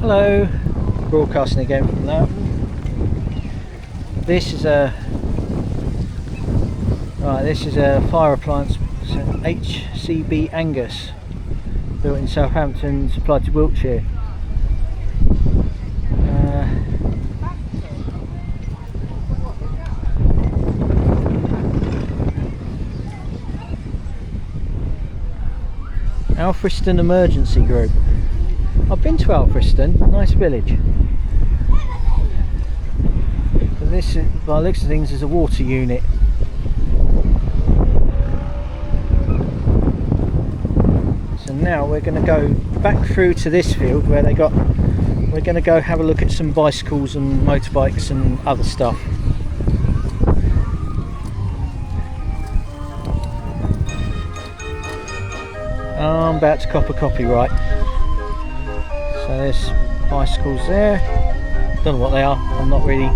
Hello, broadcasting again from Laughton. This is a fire appliance, it's an HCB Angus, built in Southampton, supplied to Wiltshire. Alfriston Emergency Group. I've been to Alfriston, nice village. But this, by the looks of things, is a water unit. So now we're going to go back through to this field where we're going to go have a look at some bicycles and motorbikes and other stuff. I'm about to cop a copyright. So there's bicycles there. Don't know what they are. I'm not really.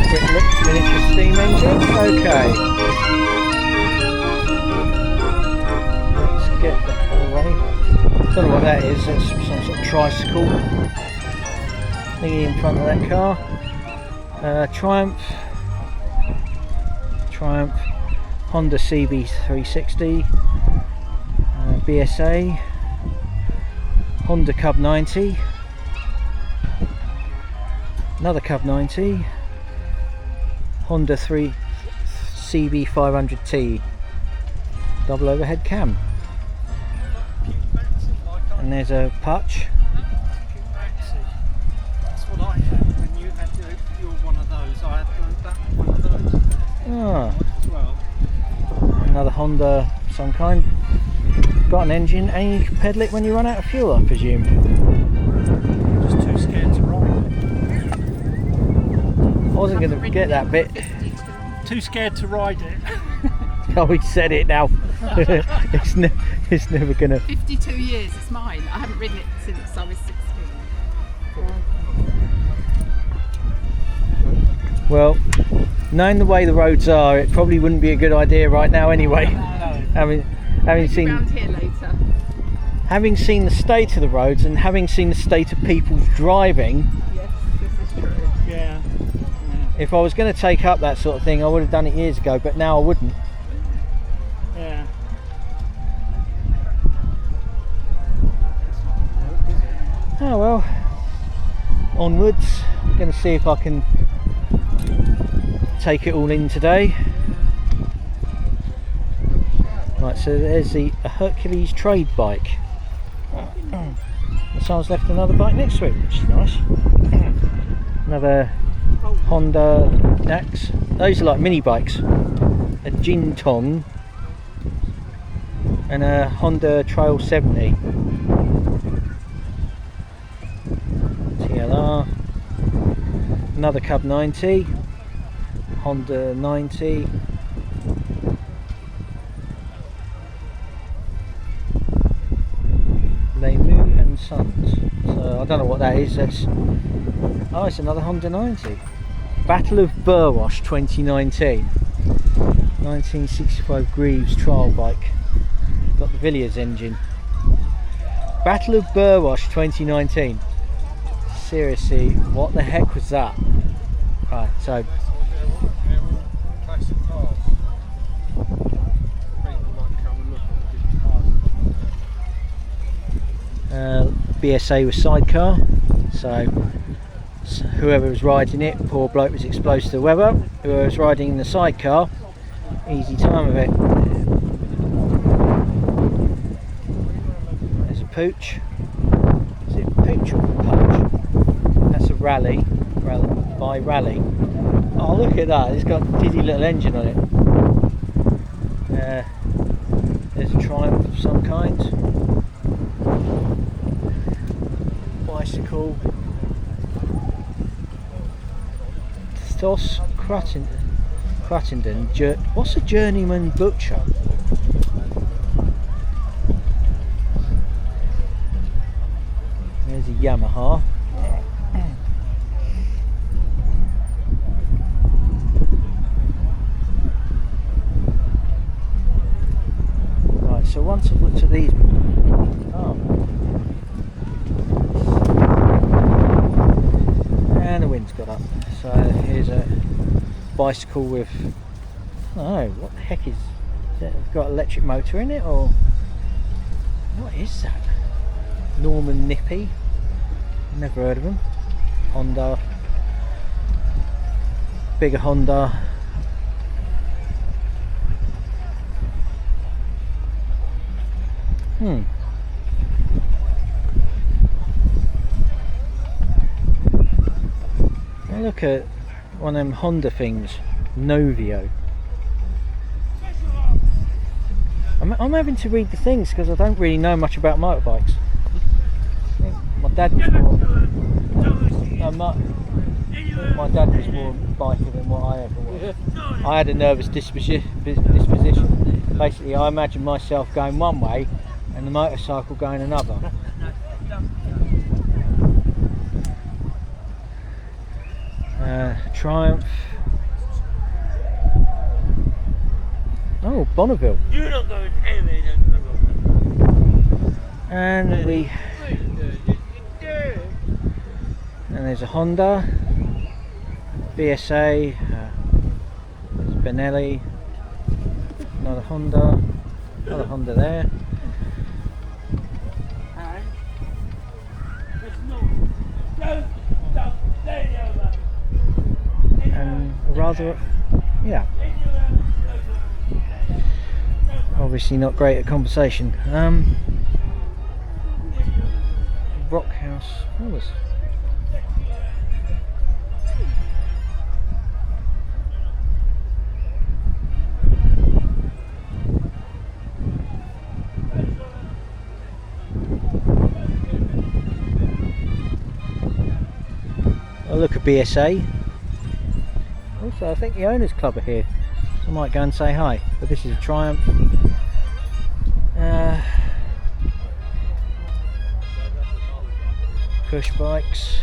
Quick look, miniature steam engine. Okay. Let's get that away. Don't know what that is. That's some sort of tricycle thingy in front of that car. Triumph, Honda CB360, BSA, Honda Cub 90, another Cub 90, Honda CB500T, double overhead cam, and there's a Putch. That's what I had when you had your one of those. I had that one of those. Ah. As well. Another Honda of some kind. Got an engine and you can pedal it when you run out of fuel, I presume. Just too scared to ride I wasn't going to get that bit. it. Too scared to ride it. Oh, he said it now. it's never going to. 52 years, it's mine. I haven't ridden it since I was 16. Well, knowing the way the roads are, it probably wouldn't be a good idea right now anyway. Having seen Around here later. Having seen the state of the roads and having seen the state of people's driving. Yes, this is true. Yeah. If I was going to take up that sort of thing, I would have done it years ago, but now I wouldn't. Yeah. Oh well, onwards. I'm going to see if I can take it all in today. Right, so there's a Hercules trade bike. And someone's left another bike next to it, which is nice. Another Honda Dax. Those are like mini bikes. A Jinton and a Honda Trail 70. TLR. Another Cub 90. Honda 90. Lemu and Sons. So I don't know what that is. It's another Honda 90. Battle of Burwash 2019. 1965 Greaves trial bike. Got the Villiers engine. Battle of Burwash 2019. Seriously, what the heck was that? Right, so BSA was sidecar, so whoever was riding it, poor bloke, was exposed to the weather. Whoever was riding in the sidecar, easy time of it. There's a Pooch. Is it Pooch or Pooch? That's a Rally by Rally. Oh, look at that, it's got a dizzy little engine on it. There's a Triumph of some kind. Bicycle. Stos Crattenden. What's a journeyman butcher? There's a Yamaha. once I've looked at these. Oh. And the wind's got up. So here's a bicycle with, I don't know, what the heck is that? Got an electric motor in it, or what is that? Norman Nippy. Never heard of them. Honda. Bigger Honda. Now look at one of them Honda things, Novio. I'm having to read the things because I don't really know much about motorbikes. I think my dad was more. My dad was more biker than what I ever was. I had a nervous disposition. Basically, I imagined myself going one way and the motorcycle going another. Triumph. Oh, Bonneville. You're not going anywhere. And there's a Honda, BSA, there's Benelli, another Honda there. And rather, yeah, obviously not great at conversation. Rockhouse, what was? Oh, look at BSA. Also, I think the owners club are here. I might go and say hi. But this is a Triumph. Push bikes.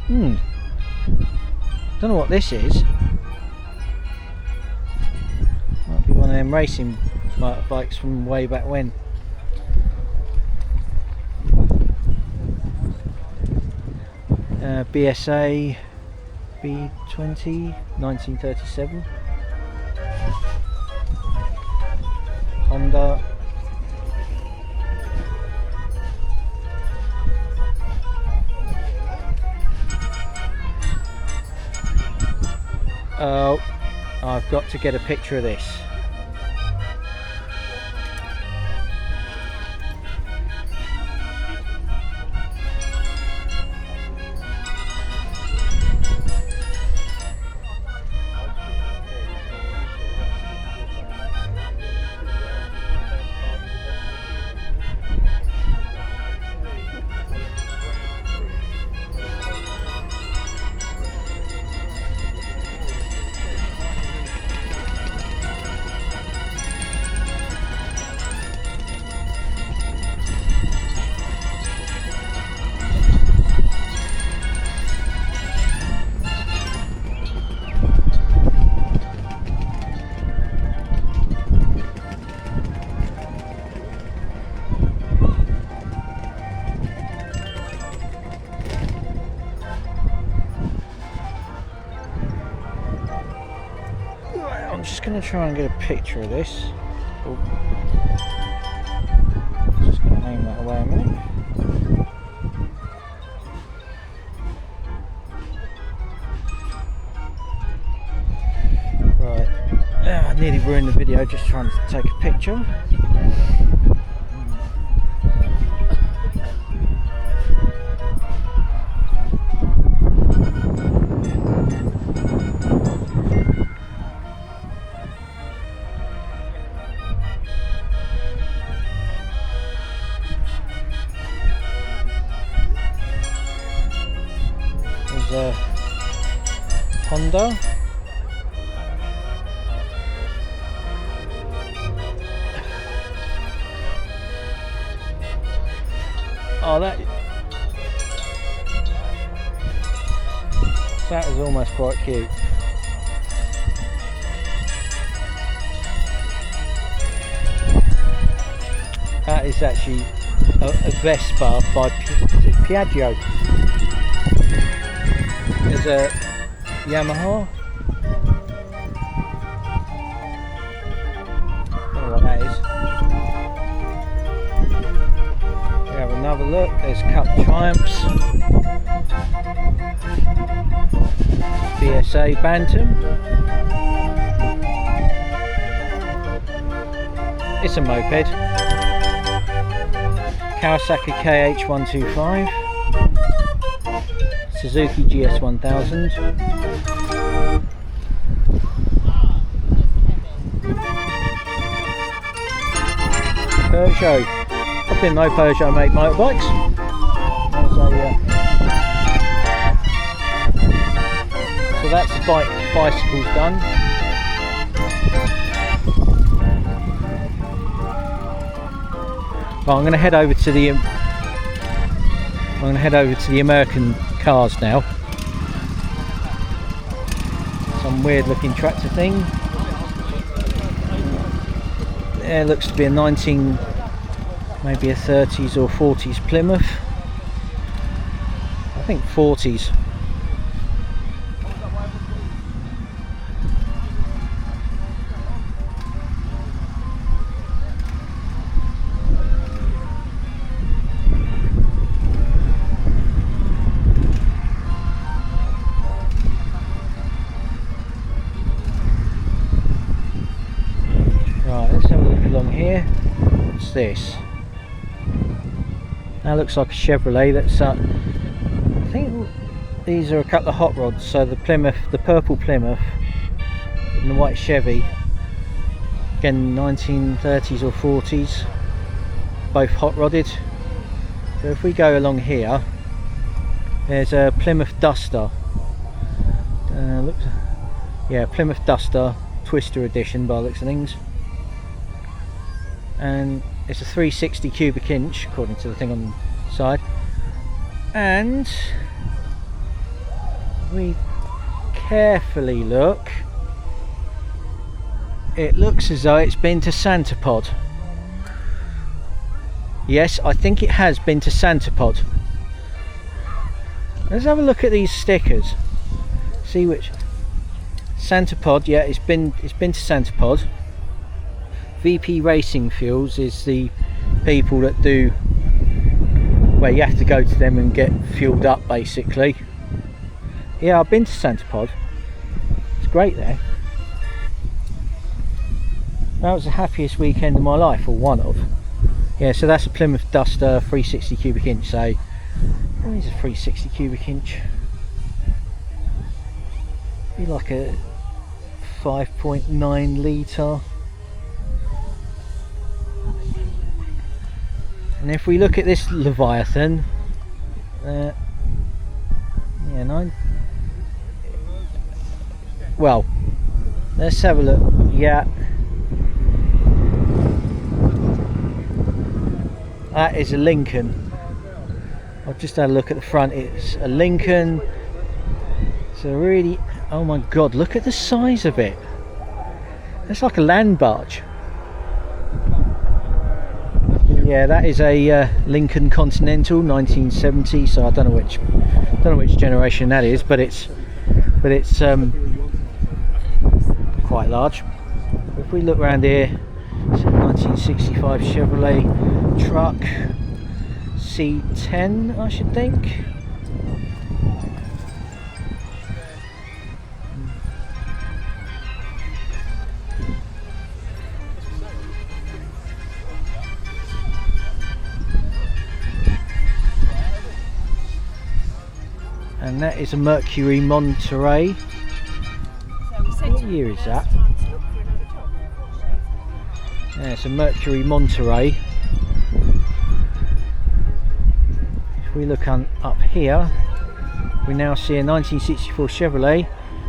Don't know what this is. Might be one of them racing motorbikes from way back when. BSA B20 1937. Honda. Oh, I've got to get a picture of this. I'm just going to try and get a picture of this. Oh. Just going to aim that away a minute. Right, I nearly ruined the video just trying to take a picture. There's a Honda. Oh, that is almost quite cute. That is actually a Vespa by is it Piaggio. There's a Yamaha. I don't know what that is. We have another look. There's a couple of Triumphs. BSA Bantam. It's a moped. Kawasaki KH125, Suzuki GS1000, Peugeot. I didn't know Peugeot make motorbikes. So that's the bicycles done. Right, I'm going to head over to the American cars now. Some weird looking tractor thing. There looks to be a maybe a 30s or 40s Plymouth. I think 40s. Here, what's this? That looks like a Chevrolet. That's I think these are a couple of hot rods. So the Plymouth, the purple Plymouth, and the white Chevy. Again, 1930s or 40s, both hot rodded. So if we go along here, there's a Plymouth Duster. Plymouth Duster Twister Edition by the looks of things. And it's a 360 cubic inch according to the thing on the side, and we carefully look, it looks as though it's been to Santa Pod. Yes, I think it has been to Santa Pod. Let's have a look at these stickers, see which Santa Pod. Yeah, it's been to Santa Pod. VP Racing Fuels is the people that do, well, you have to go to them and get fueled up basically. Yeah, I've been to Santa Pod. It's great there. That was the happiest weekend of my life, or one of. Yeah, so that's a Plymouth Duster 360 cubic inch. So what is a 360 cubic inch? Be like a 5.9 litre. And if we look at this Leviathan, well, let's have a look. Yeah, that is a Lincoln. I've just had a look at the front. It's a Lincoln. So really, oh my god, look at the size of it. It's like a land barge. Yeah, that is a Lincoln Continental 1970. So I don't know which generation that is, but it's quite large. If we look around here, it's a 1965 Chevrolet truck, C10, I should think. And that is a Mercury Monterey. What year is that? Yeah, it's a Mercury Monterey. If we look up here, we now see a 1964 Chevrolet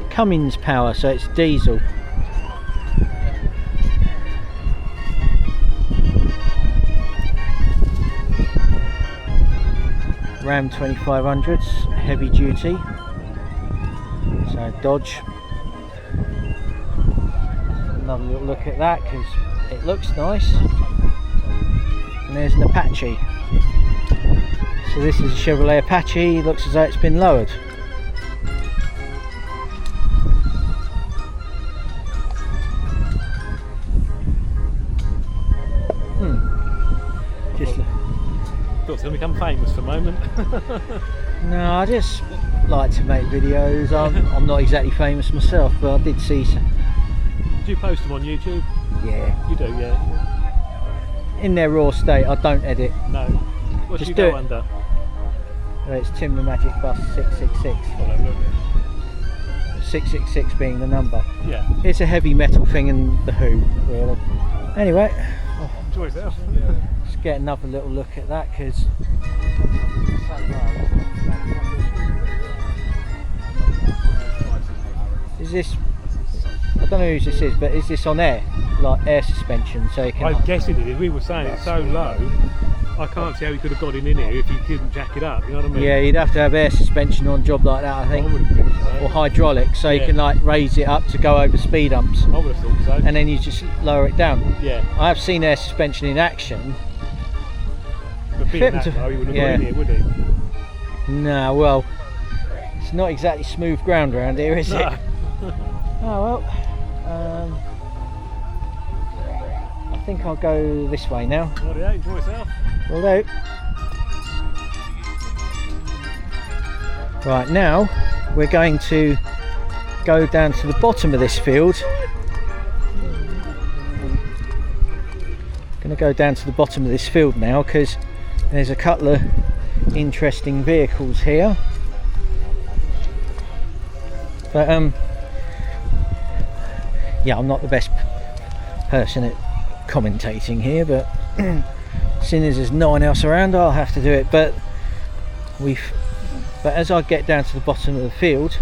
Cummins power, so it's diesel. Ram 2500s, heavy duty. So Dodge. Another little look at that because it looks nice. and there's an Apache. So this is a Chevrolet Apache, looks as though it's been lowered. Just Thought it's going to become famous for a moment. no, I just like to make videos. I'm not exactly famous myself, but I did see some. Do you post them on YouTube? Yeah, You do, yeah. in their raw state. I don't edit. No. What Just do you do go it. under? It's Tim the Magic Bus 666. Hold on, look. 666 being the number. Yeah. It's a heavy metal thing in the Who, really. Anyway, Enjoy yourself. let's get another little look at that because is this? I don't know whose this is, but is this on air, like air suspension, so you can? I'm guessing it is. We were saying it's so low. I can't see how he could have got in here if he didn't jack it up. You know what I mean? Yeah, you'd have to have air suspension on a job like that, I I think, would have think so. or hydraulic, so you Yeah. can like raise it up to go over speed humps, I would have thought so. and then you just lower it down. Yeah. I have seen air suspension in action. But being Fit that to- low, he wouldn't have yeah. got in here, would he? No, well, it's not exactly smooth ground around here, is it? No. Oh well, I think I'll go this way now. Well, yeah, enjoy yourself. Will do. Right, now we're going to go down to the bottom of this field. Going to go down to the bottom of this field now because there's a couple of interesting vehicles here. But yeah, I'm not the best person at commentating here, but seeing as there's no one else around, I'll have to do it. But as I get down to the bottom of the field,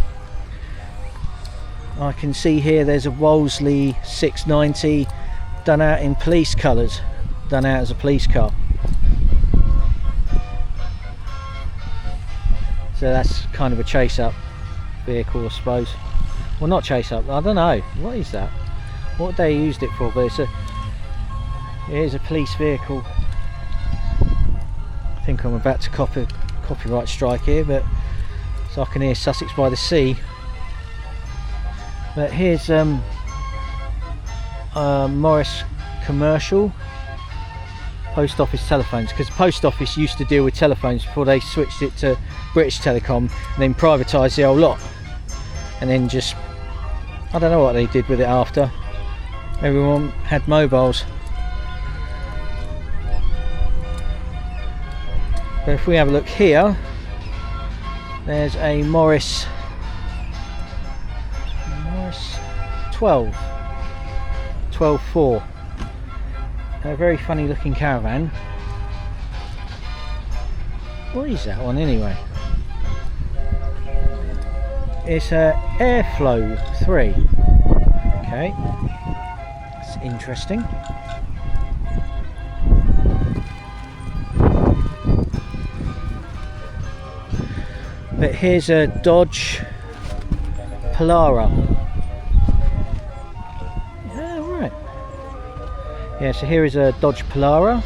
I can see here there's a Wolseley 690 done out in police colours, done out as a police car. So that's kind of a chase up vehicle, I suppose. Well, not chase up, I don't know, what is that? What they used it for, but it is a police vehicle. I think I'm about to copyright strike here, but so I can hear Sussex by the Sea. But here's Morris Commercial post office telephones, because the post office used to deal with telephones before they switched it to British Telecom and then privatised the whole lot, and then just I don't know what they did with it after. Everyone had mobiles. But if we have a look here, there's a Morris 12.4, a very funny looking caravan. What is that one anyway? It's a Airflow 3. Okay, that's interesting. But here's a Dodge Polara. Yeah, right. Yeah, so here is a Dodge Polara.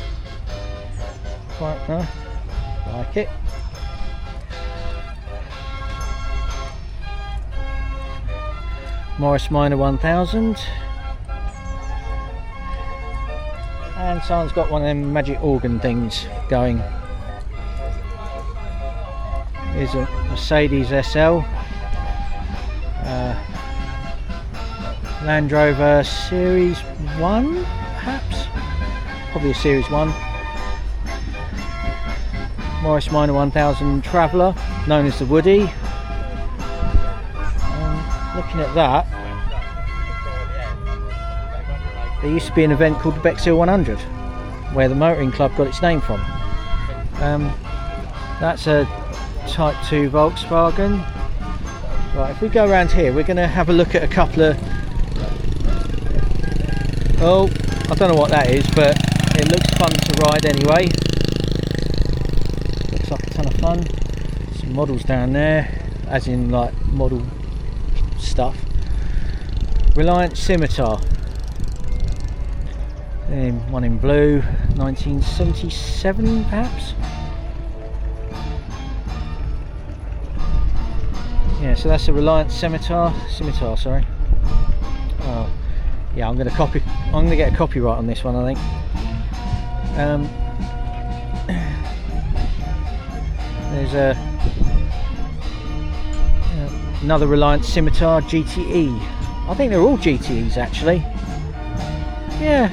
Quite like it. Morris Minor 1000. And someone's got one of them magic organ things going. Here's a Mercedes SL, Land Rover Series 1 perhaps, probably a Series 1, Morris Minor 1000 Traveller, known as the Woody. Looking at that, there used to be an event called the Bexhill 100 where the motoring club got its name from. That's a Type 2 Volkswagen. Right, if we go around here, we're going to have a look at a couple of, oh, I don't know what that is, but it looks fun to ride anyway. Looks like a ton of fun. Some models down there, as in like model stuff. Reliant Scimitar. One in blue, 1977 perhaps. Yeah, so that's a Reliant Scimitar, sorry. Oh, yeah, I'm gonna get a copyright on this one, I think. There's another Reliant Scimitar GTE. I think they're all GTEs actually. Yeah.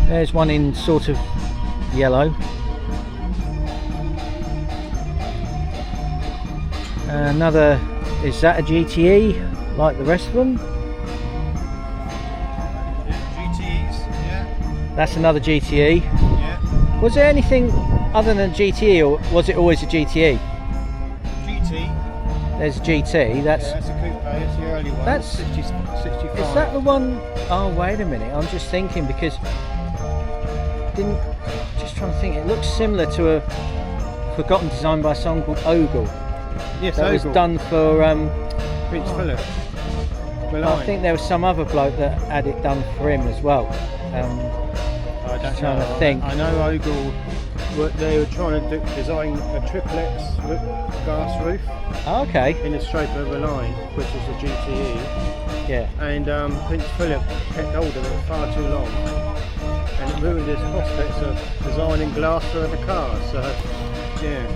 There's one in sort of yellow. Another, is that a GTE like the rest of them? GTEs, yeah. That's another GTE. Yeah. Was there anything other than a GTE, or was it always a GTE? GT. There's a GT, that's... Yeah, that's a coupe, it's the early one. That's... 65. Is that the one... Oh, wait a minute, I'm just thinking because... Just trying to think, it looks similar to a forgotten design by someone called Ogle. Yes, that was done for Prince Philip. I think there was some other bloke that had it done for him as well. I don't trying know. to think. I know Ogle. They were trying to design a triplex glass roof. Oh, okay. In the shape of a line, which was a GTE. Yeah. And Prince Philip kept hold of it far too long, and it ruined his prospects of designing glass for other cars. So, yeah.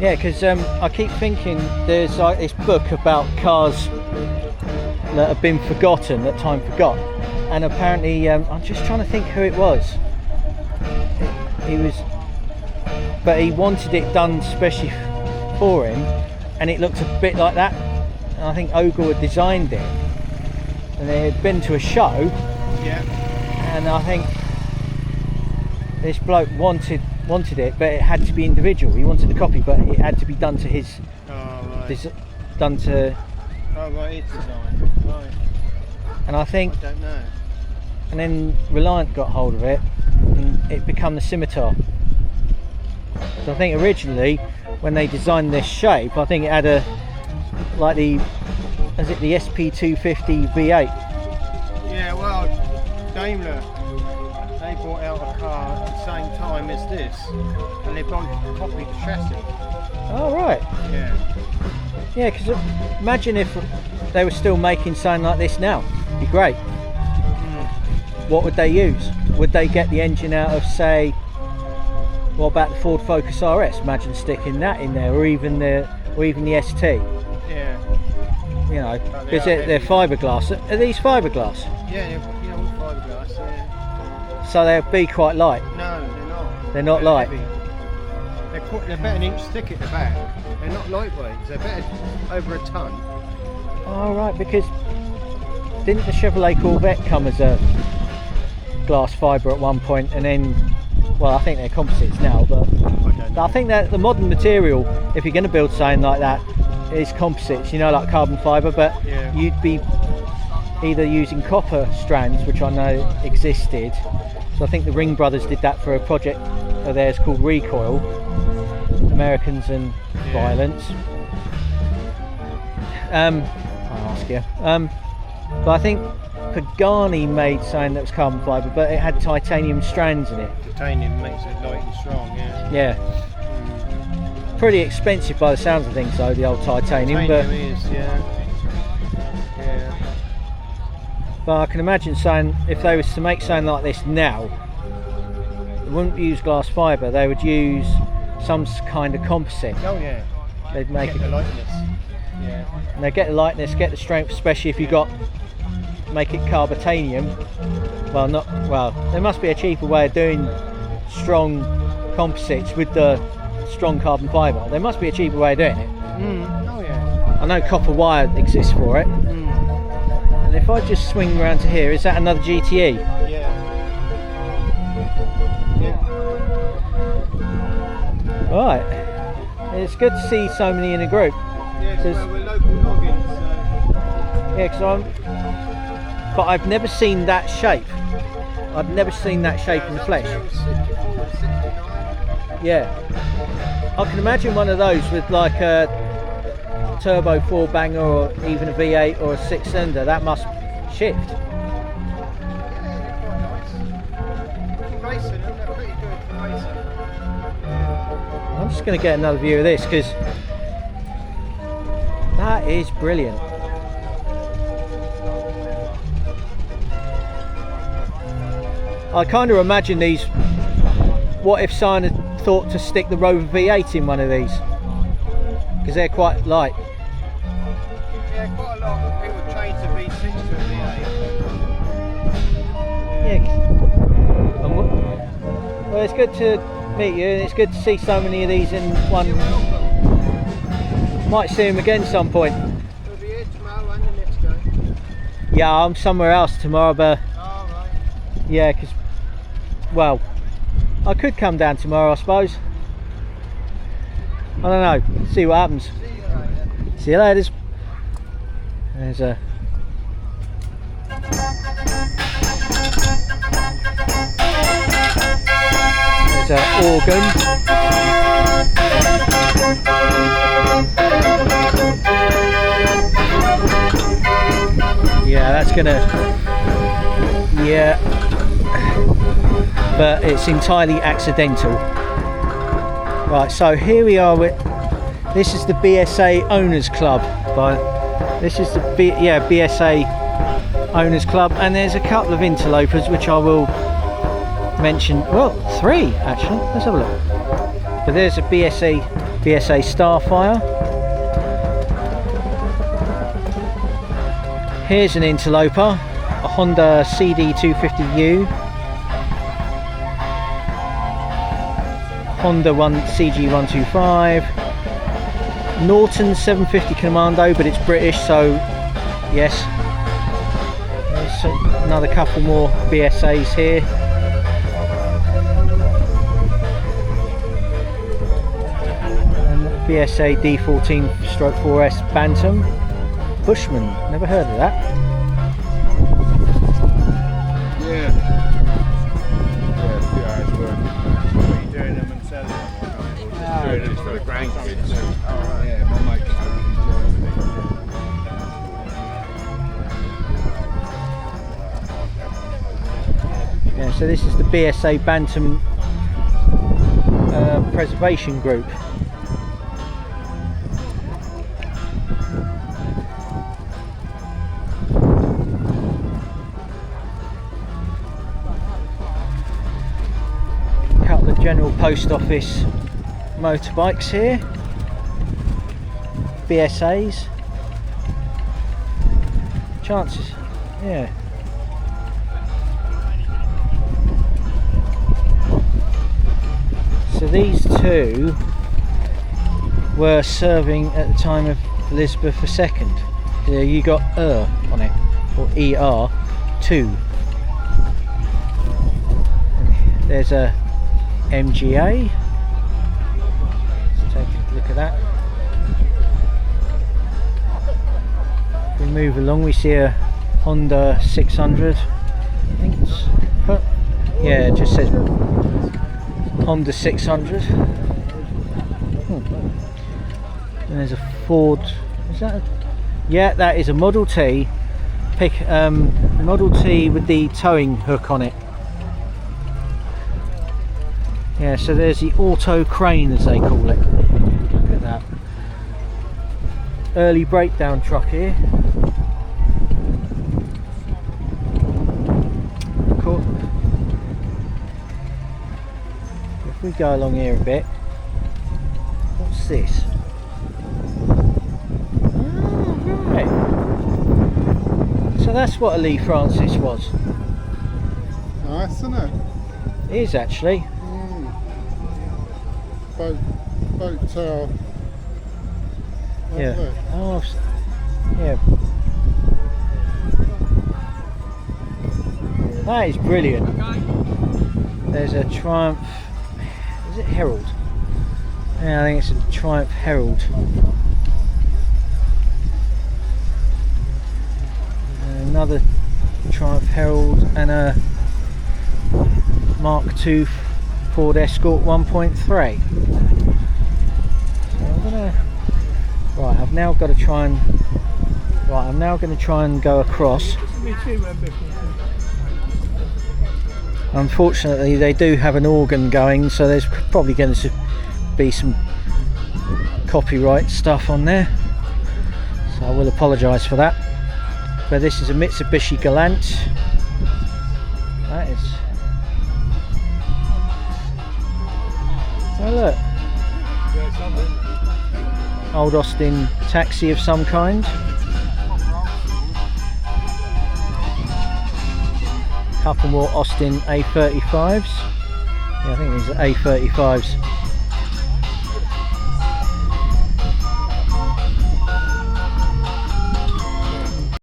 Yeah, because I keep thinking there's like this book about cars that have been forgotten, that time forgot, and apparently I'm just trying to think who it was. But he wanted it done specially for him, and it looked a bit like that. And I think Ogle had designed it, and they had been to a show. Yeah. And I think this bloke wanted it, but it had to be individual. He wanted the copy, but it had to be done to his. Oh, right. Done to. Oh, right, his design. Right. And I think. I don't know. And then Reliant got hold of it, and it became the Scimitar. So I think originally, when they designed this shape, I think it had the SP250 V8. Yeah, well, Daimler, they brought out a car at the same time as this, and they both copied the chassis. Oh right. Yeah. Yeah, because imagine if they were still making something like this now. It'd be great. What would they use? Would they get the engine out of, say, what about the Ford Focus RS? Imagine sticking that in there, or even the ST. Yeah. You know, because they're fiberglass. Are these fiberglass? Yeah, all fiberglass. Yeah. So they'll be quite light. No, they're not. They're not light. Heavy. They're about an inch thick at the back. They're not lightweight. They're better over a ton. Oh right, because didn't the Chevrolet Corvette come as a glass fibre at one point, and then, well, I think they're composites now, but I think that the modern material, if you're going to build something like that, is composites, you know, like carbon fibre, but yeah. You'd be either using copper strands, which I know existed. So I think the Ring brothers did that for a project of theirs called Recoil, Americans and Violence. I'll ask you. But I think Pagani made something that was carbon fibre, but it had titanium strands in it. Titanium makes it light and strong, yeah. Yeah. Pretty expensive by the sounds of things though, the old titanium. Titanium is, yeah. But I can imagine saying, if they was to make something like this now, they wouldn't use glass fibre, they would use some kind of composite. Oh yeah. They'd make the lightness. Yeah. And they get the lightness, get the strength, especially if you make it carbotanium. Well, there must be a cheaper way of doing strong composites with the strong carbon fibre. There must be a cheaper way of doing it. Oh yeah. I know copper wire exists for it. And if I just swing around to here, is that another GTE? Yeah. Right. It's good to see so many in a group. Yeah, well, we're local noggins, so... Yeah, but I've never seen that shape. I've never seen that shape in the flesh. Yeah. I can imagine one of those with like a turbo 4-banger or even a V8 or a 6-cylinder. That must shift. I'm just going to get another view of this because that is brilliant. I kind of imagine these, what if someone had thought to stick the Rover V8 in one of these, because they're quite light. Yeah, quite a lot of people change the V6 to a V8. Yeah. Well, it's good to meet you, and it's good to see so many of these in one. Might see them again some point. We'll be here tomorrow and the next day. Yeah, I'm somewhere else tomorrow, but Oh, right. yeah, because, well, I could come down tomorrow, I suppose. I don't know, see what happens. See you later. See you later. There's a organ. Yeah, that's gonna, yeah, but it's entirely accidental. Right, so here we are with, this is the BSA Owners Club. This is the BSA Owners Club, and there's a couple of interlopers which I will mention. Well, 3 actually. Let's have a look. But there's a BSA Starfire. Here's an interloper, a Honda CD250U, Honda CG125, Norton 750 Commando, but it's British, so yes. There's another couple more BSAs here. And BSA D14/4S Bantam. Bushman, never heard of that. Yeah. Yeah, a few hours work. What are you doing them and selling them? Doing them for the grandkids. Oh, right. Yeah, my mate's Yeah, so this is the BSA Bantam Preservation Group. Couple of General Post Office motorbikes here, BSAs. Chances, yeah. So these two were serving at the time of Elizabeth II. You got on it, or ER2. And there's a MGA. Let's take a look at that. If we move along, we see a Honda 600. I think it's, yeah, it just says Honda 600. And there's a Ford. Is that? Yeah, that is a Model T. Model T with the towing hook on it. Yeah, so there's the auto crane, as they call it. Look at that. Early breakdown truck here. Cool. If we go along here a bit, what's this? Oh, right. So that's what a Lee Francis was. Nice, isn't it? It is actually. Boat tail. Yeah. Lovely. Oh, yeah. That is brilliant. There's a Triumph. Is it Herald? Yeah, I think it's a Triumph Herald. Another Triumph Herald and a Mark II Ford Escort 1.3. So I'm gonna, right, I've now got to try and, right, I'm now going to try and go across. Unfortunately, they do have an organ going, so there's probably going to be some copyright stuff on there, so I will apologise for that. But this is a Mitsubishi Galant. That is. Oh look, old Austin taxi of some kind. Couple more Austin A35s. Yeah, I think these are A35s.